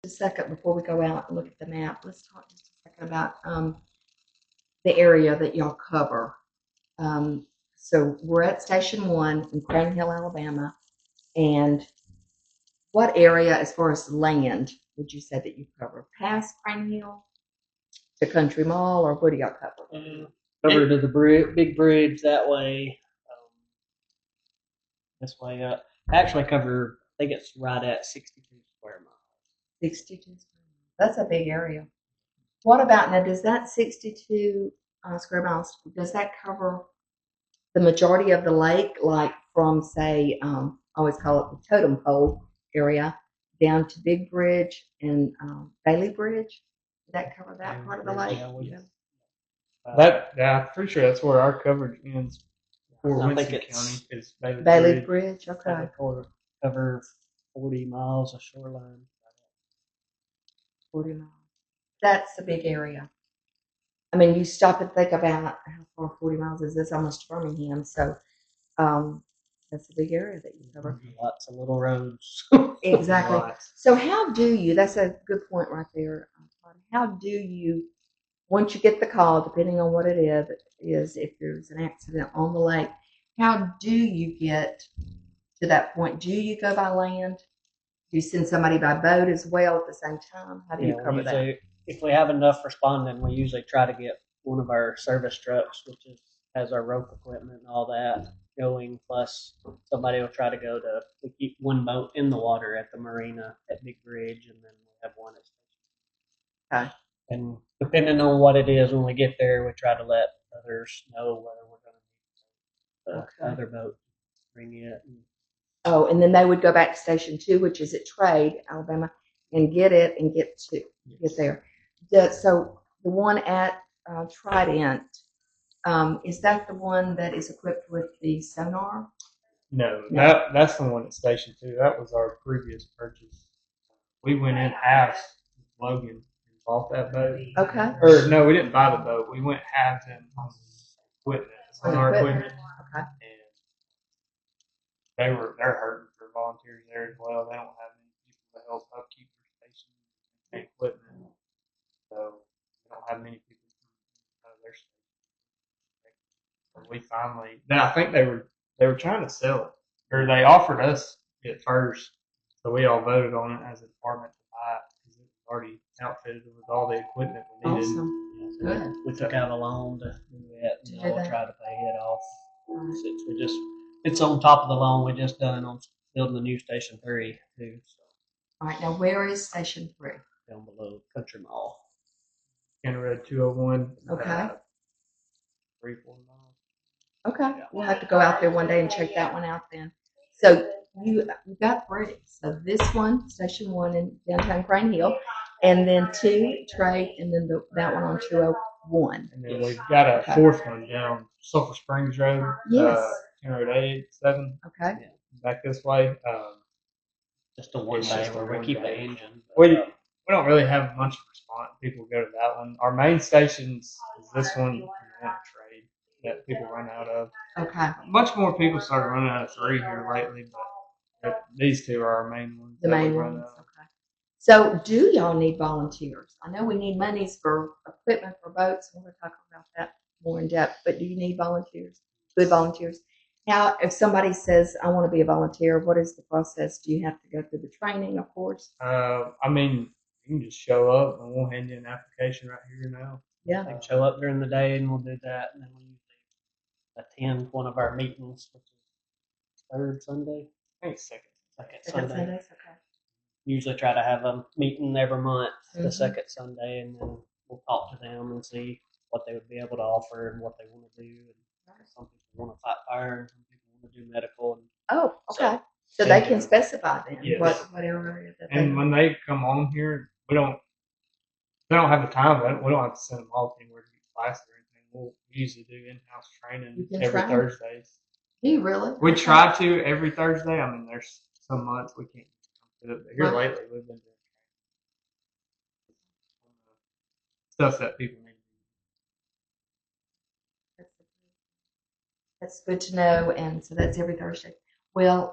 A second before we go out and look at the map. Let's talk just a second about the area that y'all cover. So we're at Station 1 in Crane Hill, Alabama. And what area, as far as land, would you say that you cover? Past Crane Hill to Country Mall, or what do y'all cover? Over to the big bridge that way. This way up. I actually cover, I think it's right at 62 square miles. 62 square miles. That's a big area. What about now? Does that 62 square miles, does that cover the majority of the lake, like from, say, I always call it the Totem Pole area, down to Big Bridge and Bailey Bridge? Did that cover that part of the lake? I'm pretty sure that's where our coverage ends. For Winston County is Bailey Bridge. Okay. Cover 40 miles of shoreline. 40 miles. That's a big area. I mean, you stop and think about how far 40 miles is. This almost Birmingham, so that's a big area that you cover. Lots of little roads. Exactly. So how do you, that's a good point right there. How do you, once you get the call, depending on what it is if there's an accident on the lake, how do you get to that point? Do you go by land? Do you send somebody by boat as well at the same time? How do you cover that? If we have enough responding, we usually try to get one of our service trucks, which has our rope equipment and all that going. Plus, somebody will try to go to. We keep one boat in the water at the marina at Big Bridge, and then we have one at Station. Okay. And depending on what it is, when we get there, we try to let others know whether we're going to need the other boat bring it. Oh, and then they would go back to Station 2, which is at Trade, Alabama, and get it and get there. So the one at Trident, is that the one that is equipped with the sonar? No. That's the one at Station 2. That was our previous purchase. We went in halves with Logan and bought that boat. Okay. Or no, we didn't buy the boat. We went halves in on equipment, sonar equipment. Okay. And they're hurting for volunteers there as well. They don't have any people to help upkeep their station and equipment. So they don't have many people out of their station. So we finally, I think they were trying to sell it, or they offered us it first. So we all voted on it as a department to buy it because it was already outfitted with all the equipment we needed. Awesome. Good. We took out a loan to do it, and we'll try to pay it off. Since it's on top of the loan we just done on building the new Station 3 too. So. All right, now where is Station 3? Down below Country Mall. Kennered 201. Okay. 3-4 miles. Okay, we'll have to go out there one day and check that one out then. So you got 3. So this one, Station 1 in downtown Crane Hill, and then 2 Trade, and then that one on 201. And then we've got a 4th one down Sulphur Springs Road. Yes. Kennered 887. Okay. Back this way. Just a one day where we keep the engine. We don't really have much response. People go to that one. Our main stations is this one and that Trade that people run out of. Okay. Much more people started running out of 3 here lately, but these 2 are our main ones. The main ones. Okay. So do y'all need volunteers? I know we need monies for equipment for boats. We're going to talk about that more in depth. But do you need volunteers? Good volunteers. Now, if somebody says, I want to be a volunteer, what is the process? Do you have to go through the training, of course? I mean, you can just show up and we'll hand you an application right here now. Yeah. They can show up during the day and we'll do that. And then we usually attend one of our meetings, which is third Sunday. I think second Sunday. Sundays, okay. Usually try to have a meeting every month, the second Sunday, and then we'll talk to them and see what they would be able to offer and what they want to do. And some people want to fight fire, and some people want to do medical. Oh, okay. So they can specify then yes. what area that and when they come on here, they don't have the time. We don't have to send them all anywhere to get classes or anything. We'll usually do in-house training every Thursdays. Do you really? We try to every Thursday. I mean, there's some months we can't do it, but here lately we've been doing stuff that people need. That's good to know, and so that's every Thursday. Well,